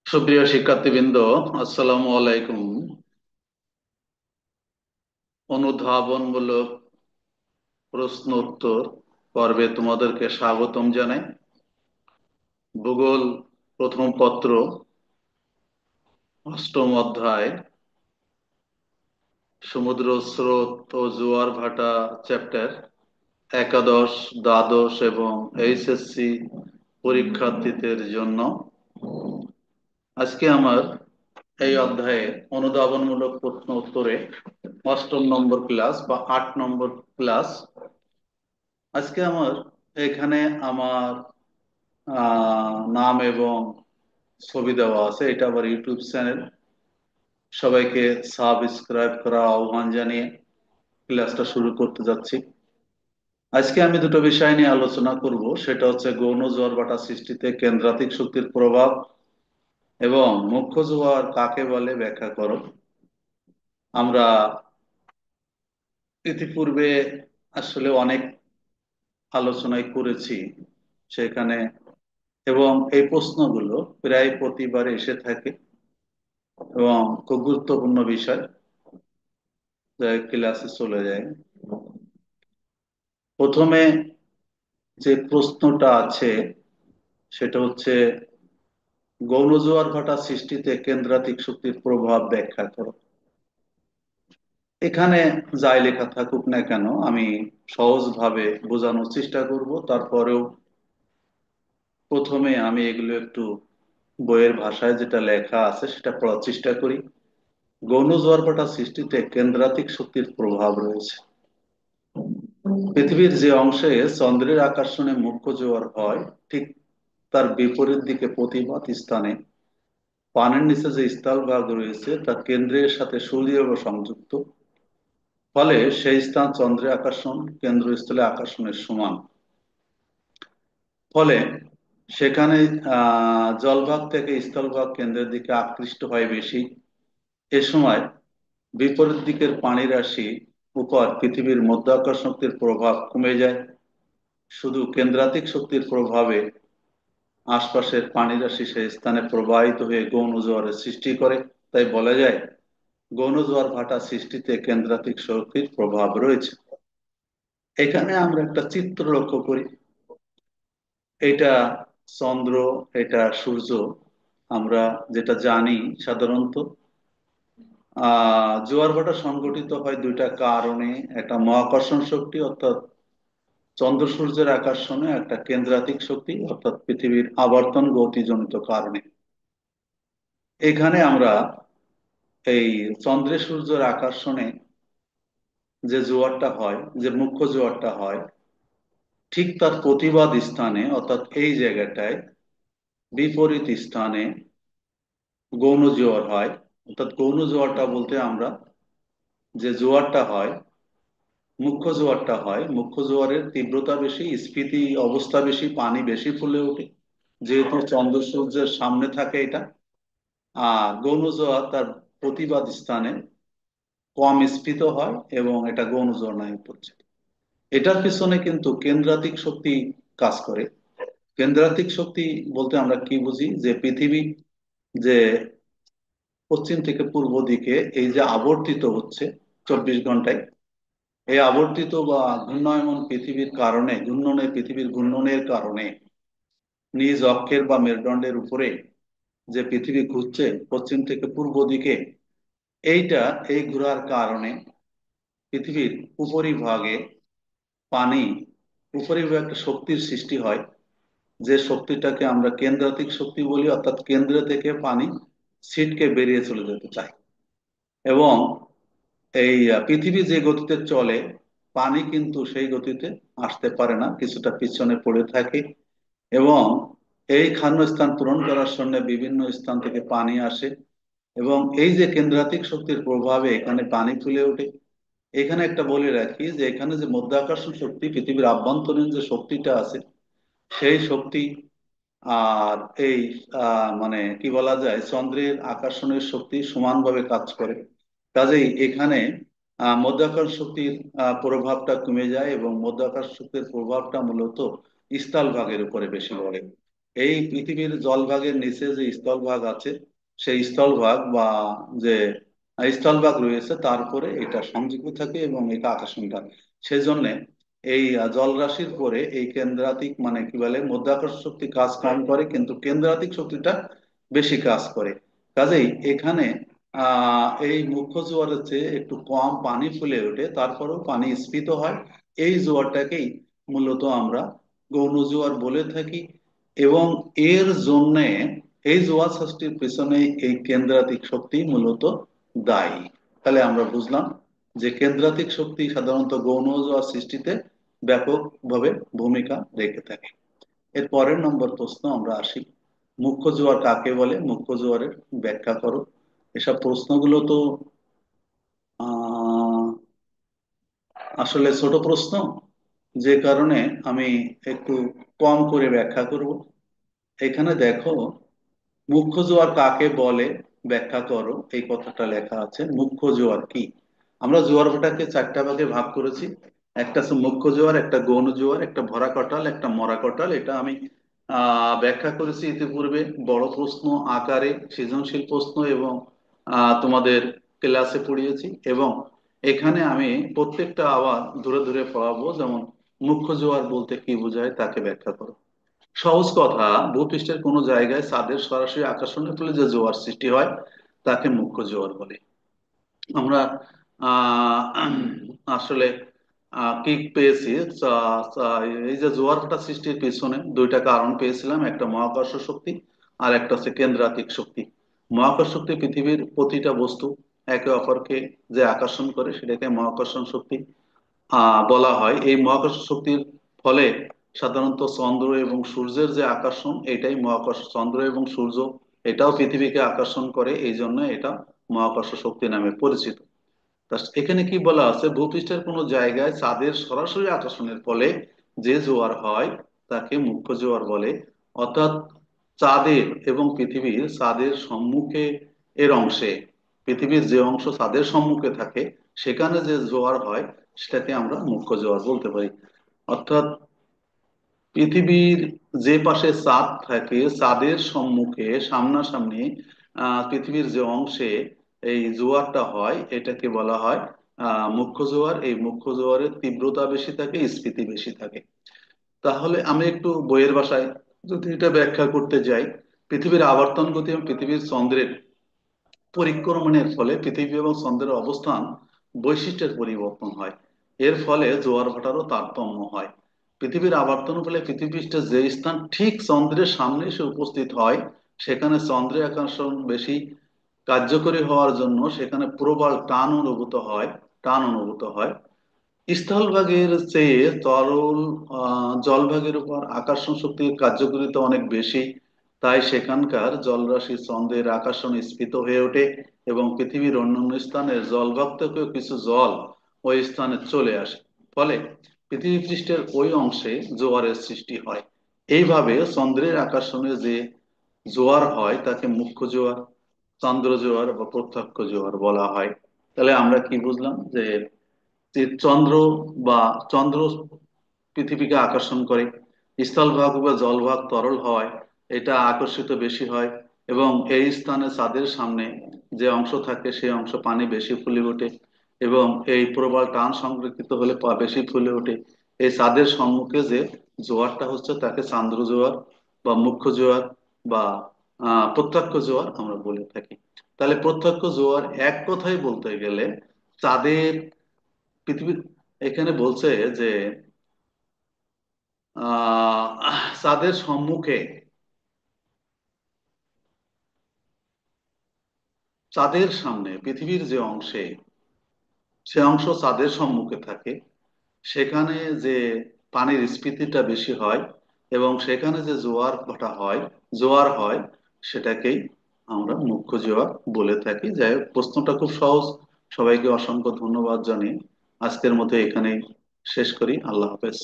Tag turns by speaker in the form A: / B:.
A: সুপ্রিয় শিক্ষার্থীবৃন্দ, আসসালামু আলাইকুম। অনুধাবনমূলক প্রশ্ন উত্তর পর্বে তোমাদেরকে স্বাগতম জানাই। ভূগোল প্রথম পত্র, অষ্টম অধ্যায়, সমুদ্র স্রোত ও জোয়ার ভাটা চ্যাপ্টার, একাদশ, দ্বাদশ এবং এইচএসসি পরীক্ষার্থীদের জন্য আজকে আমার এই অধ্যায়ে অনুধাবনমূলক প্রশ্ন উত্তরে অষ্টম নম্বর ক্লাস বা 8 নম্বর ক্লাস। আজকে আমার এখানে আমার নাম এবং ছবি দেওয়া আছে। এটা আবার ইউটিউব চ্যানেল। সবাইকে সাবস্ক্রাইব করা আহ্বান জানিয়ে ক্লাসটা শুরু করতে যাচ্ছি। আজকে আমি দুটো বিষয় নিয়ে আলোচনা করব, সেটা হচ্ছে গৌণ জোয়ার ভাটা সৃষ্টিতে কেন্দ্রাতিক শক্তির প্রভাব এবং মুখ্য জোয়ার কাকে বলে ব্যাখ্যা করো। আমরা ইতিপূর্বে আসলে অনেক আলোচনাই করেছি সেখানে, এবং এই প্রশ্নগুলো প্রায় প্রতিবার এসে থাকে এবং খুব গুরুত্বপূর্ণ বিষয়, যা ক্লাসে চলে যায়। প্রথমে যে প্রশ্নটা আছে সেটা হচ্ছে গৌণ জোয়ার ভাটা সৃষ্টিতে কেন্দ্রাতিক শক্তির প্রভাব ব্যাখ্যা করো। এখানে যাই লেখা থাকুক না কেন আমি সহজভাবে বোঝানোর চেষ্টা করব। তারপরেও প্রথমে আমি এগুলো একটু বইয়ের ভাষায় যেটা লেখা আছে সেটা পড়ার চেষ্টা করি। গৌণ জোয়ার ভাটা সৃষ্টিতে কেন্দ্রাতিক শক্তির প্রভাব রয়েছে। পৃথিবীর যে অংশে চন্দ্রের আকর্ষণে মুখ্য জোয়ার হয়, ঠিক তার বিপরীত দিকে প্রতিবাদ স্থানে পানির নিচে যে স্থলভাগ রয়েছে তা কেন্দ্রের সাথে সূর্যীয় সংযুক্ত। ফলে সেই স্থান চন্দ্রের আকর্ষণ কেন্দ্রস্থলে আকর্ষণের সমান। ফলে সেখানে জলভাগ থেকে স্থলভাগ কেন্দ্রের দিকে আকৃষ্ট হয় বেশি। এ সময় বিপরীত দিকের পানি রাশি উপর পৃথিবীর মধ্যাকর্ষণ শক্তির প্রভাব কমে যায়। শুধু কেন্দ্রাতিক শক্তির প্রভাবে আশপাশের পানি রাশি সেই স্থানে প্রবাহিত হয়ে গৌণ জোয়ারের সৃষ্টি করে। তাই বলা যায় গৌণ জোয়ার ভাটা সৃষ্টিতে কেন্দ্রাতিক শক্তির প্রভাব রয়েছে। এখানে আমরা একটা চিত্র লক্ষ্য করি। এটা চন্দ্র, এটা সূর্য। আমরা যেটা জানি সাধারণত জোয়ার ভাটা সংঘটিত হয় দুইটা কারণে। একটা মহাকর্ষণ শক্তি অর্থাৎ চন্দ্র সূর্যের আকর্ষণে, একটা কেন্দ্রাতিক শক্তি অর্থাৎ পৃথিবীর আবর্তন গতিজনিত কারণে। এখানে আমরা এই চন্দ্রের সূর্যের আকর্ষণে যে জোয়ারটা হয়, যে মুখ্য জোয়ারটা হয়, ঠিক তার প্রতিবাদ স্থানে অর্থাৎ এই জায়গাটায় বিপরীত স্থানে গৌণ জোয়ার হয়। অর্থাৎ গৌণ জোয়ারটা বলতে আমরা যে জোয়ারটা হয়, মুখ্য জোয়ারটা হয়, মুখ্য জোয়ারের তীব্রতা বেশি, স্ফীতি অবস্থা বেশি, পানি বেশি ফুলে ওঠে যেহেতু চন্দ্র সূর্যের সামনে থাকে এটা। আর গৌণ জোয়ার তার প্রতিবাদ স্থানে কম স্ফীত হয় এবং এটা গৌণ জোয়ার নামে পরিচিত। এটার পিছনে কিন্তু কেন্দ্রাতিক শক্তি কাজ করে। কেন্দ্রাতিক শক্তি বলতে আমরা কি বুঝি, যে পৃথিবী যে পশ্চিম থেকে পূর্ব দিকে এই যে আবর্তিত হচ্ছে 24 ঘন্টায়, এই আবর্তিত বা ঘূর্ণায়মান পৃথিবীর কারণে, পৃথিবীর ঘূর্ণনের কারণে নিজ অক্ষের বা মেরুদণ্ডের উপরে যে পৃথিবী ঘুরছে পশ্চিম থেকে পূর্ব দিকে, এইটা এই ঘোরার কারণে পৃথিবীর উপরিভাগে পানি, উপরিভাগে একটা শক্তির সৃষ্টি হয়। যে শক্তিটাকে আমরা কেন্দ্রাতিক শক্তি বলি, অর্থাৎ কেন্দ্র থেকে পানি ছিটকে বেরিয়ে চলে যেতে চায়। এবং এই পৃথিবী যে গতিতে চলে, পানি কিন্তু সেই গতিতে আসতে পারে না, কিছুটা পিছনে পড়ে থাকে। এবং এই খান্যস্থান পূরণ করার জন্য বিভিন্ন স্থান থেকে পানি আসে এবং এই যে কেন্দ্রাতিক শক্তির প্রভাবে এখানে পানি ফুলে ওঠে। এখানে একটা বলে রাখি যে এখানে যে মধ্যাকর্ষণ শক্তি, পৃথিবীর আভ্যন্তরীণ যে শক্তিটা আছে সেই শক্তি আর এই মানে কি বলা যায় চন্দ্রের আকর্ষণের শক্তি সমানভাবে কাজ করে। কাজেই এখানে মধ্যাকর্ষণ শক্তির প্রভাবটা কমে যায় এবং মধ্যাকর্ষণ শক্তির প্রভাবটা মূলত স্থল ভাগের উপরে বেশি পড়ে। এই পৃথিবীর জলভাগের নিচে যে স্থলভাগ আছে, সেই স্থলভাগ বা যে স্থলভাগ রয়েছে তারপরে এটা সংযুক্ত থাকে এবং এটা আকর্ষণটা, সেজন্য এই জলরাশির পরে এই কেন্দ্রাতিক মানে কি বলে মধ্যাকর্ষণ শক্তি কাজ কম করে, কিন্তু কেন্দ্রাতিক শক্তিটা বেশি কাজ করে। কাজেই এখানে এই মুখ্য জোয়ারের চেয়ে একটু কম পানি ফুলে ওঠে, তারপরেও পানি স্ফীত হয়। এই জোয়ারটাকেই মূলত আমরা গৌণ জোয়ার বলে থাকি। এবং এর জন্যে এই জোয়ার সৃষ্টির পেছনে এই কেন্দ্রাতিক শক্তি মূলত দায়ী। তাহলে আমরা বুঝলাম যে কেন্দ্রাতিক শক্তি সাধারণত গৌণ জোয়ার সৃষ্টিতে ব্যাপকভাবে ভূমিকা রেখে থাকে। এর পরের নম্বর প্রশ্ন আমরা আসি, মুখ্য জোয়ার কাকে বলে, মুখ্য জোয়ারের ব্যাখ্যা করো। এসব প্রশ্নগুলো তো আহ আসলে ছোট প্রশ্ন, যে কারণে আমি একটু কম করে ব্যাখ্যা করব। এখানে দেখো, মুখ্য জোয়ার কাকে বলে ব্যাখ্যা করো, এই কথাটা লেখা আছে। মুখ্য জোয়ার কি? আমরা জোয়ার ভাটাকে চারটা ভাগে ভাগ করেছি। একটা হচ্ছে মুখ্য জোয়ার, একটা গৌণ জোয়ার, একটা ভরা কটাল, একটা মরা কটাল। এটা আমি ব্যাখ্যা করেছি ইতিপূর্বে বড় প্রশ্ন আকারে, সৃজনশীল প্রশ্ন এবং তোমাদের ক্লাসে পড়িয়েছি। এবং এখানে আমি প্রত্যেকটা আবার ধরে ধরে পড়াবো, যেমন মুখ্য জোয়ার বলতে কি বোঝায় তাকে ব্যাখ্যা করো। সহজ কথা, ভূপৃষ্ঠের কোনো জায়গায় চাঁদের সরাসরি আকর্ষণের ফলে যে জোয়ার সৃষ্টি হয় তাকে মুখ্য জোয়ার বলে। আমরা আহ আসলে কি পেয়েছি, এই যে জোয়ার ভাটা সৃষ্টির পিছনে দুইটা কারণ পেয়েছিলাম, একটা মহাকর্ষ শক্তি আর একটা হচ্ছে কেন্দ্রাতিক শক্তি। মহাকর্ষ শক্তি পৃথিবীর প্রতিটা বস্তু একে অপরকে যে আকর্ষণ করে সেটাকে মহাকর্ষণ শক্তি বলা হয়। এই মহাকর্ষ শক্তির ফলে সাধারণত চন্দ্র এবং সূর্যের যে আকর্ষণ, এটাই মহাকর্ষ, চন্দ্র এবং সূর্য এটাও পৃথিবীকে আকর্ষণ করে, এই জন্য এটা মহাকর্ষ শক্তি নামে পরিচিত। তা এখানে কি বলা আছে, ভূপৃষ্ঠের কোনো জায়গায় চাঁদের সরাসরি আকর্ষণের ফলে যে জোয়ার হয় তাকে মুখ্য জোয়ার বলে। অর্থাৎ চাঁদের এবং পৃথিবীর চাঁদের সম্মুখে এর অংশে, পৃথিবীর যে অংশ চাঁদের সম্মুখে থাকে সেখানে যে জোয়ার হয় সেটাকে আমরা মুখ্য জোয়ার বলতে পারি। অর্থাৎ পৃথিবীর যে পাশে চাঁদ থাকে, চাঁদের সম্মুখে সামনাসামনি পৃথিবীর যে অংশে এই জোয়ারটা হয় এটাকে বলা হয় মুখ্য জোয়ার। এই মুখ্য জোয়ারের তীব্রতা বেশি থাকে, স্ফীতি বেশি থাকে। তাহলে আমি একটু বইয়ের ভাষায় যদি এটা ব্যাখ্যা করতে যাই, পৃথিবীর আবর্তন গতি এবং পৃথিবীর চন্দ্রের পরিক্রমণের ফলে পৃথিবী এবং চন্দ্রের অবস্থান বৈশিষ্ট্যের পরিবর্তন হয়। এর ফলে জোয়ার ভাটারও তারতম্য হয়। পৃথিবীর আবর্তন ফলে পৃথিবীপৃষ্ঠের যে স্থান ঠিক চন্দ্রের সামনে এসে উপস্থিত হয় সেখানে চন্দ্রের আকর্ষণ বেশি কার্যকরী হওয়ার জন্য সেখানে প্রবল টান অনুভূত হয়। স্থলভাগের চেয়ে তরল জলভাগের উপর আকর্ষণ শক্তির কার্যকারিতা অনেক বেশি। তাই সেখানকার জলরাশি চন্দ্রের আকর্ষণে স্ফীত হয়ে ওঠে এবং পৃথিবীর অন্যান্য স্থানের জলভাগ থেকেও কিছু জল ওই স্থানে চলে আসে। ফলে পৃথিবী পৃষ্ঠের ওই অংশে জোয়ারের সৃষ্টি হয়। এইভাবে চন্দ্রের আকর্ষণে যে জোয়ার হয় তাকে মুখ্য জোয়ার, চন্দ্র জোয়ার বা প্রত্যক্ষ জোয়ার বলা হয়। তাহলে আমরা কি বুঝলাম, যে যে চন্দ্র বা চন্দ্র পৃথিবীকে আকর্ষণ করে, স্থলভাগ বা জলভাগ তরল হয়, এটা আকর্ষিত বেশি হয় এবং এই স্থানে চাঁদের সামনে যে অংশ থাকে সেই অংশ পানি বেশি ফুলে ওঠে এবং এই প্রবল টান সংরক্ষিত হলে বেশি ফুলে ওঠে। এই চাঁদের সম্মুখে যে জোয়ারটা হচ্ছে তাকে চান্দ্র জোয়ার বা মুখ্য জোয়ার বা প্রত্যক্ষ জোয়ার আমরা বলে থাকি। তাহলে প্রত্যক্ষ জোয়ার এক কথায় বলতে গেলে চাঁদের পৃথিবীর, এখানে বলছে যে চাঁদের সম্মুখে, চাঁদের সামনে পৃথিবীর যে অংশে, সে অংশ চাঁদের সম্মুখে থাকে সেখানে যে পানির স্ফীতিটা বেশি হয় এবং সেখানে যে জোয়ার হয় সেটাকেই আমরা মুখ্য জোয়ার বলে থাকি। যাই হোক, প্রশ্নটা খুব সহজ। সবাইকে অসংখ্য ধন্যবাদ জানিয়ে আজকের মতো এখানেই শেষ করি। আল্লাহ হাফেজ।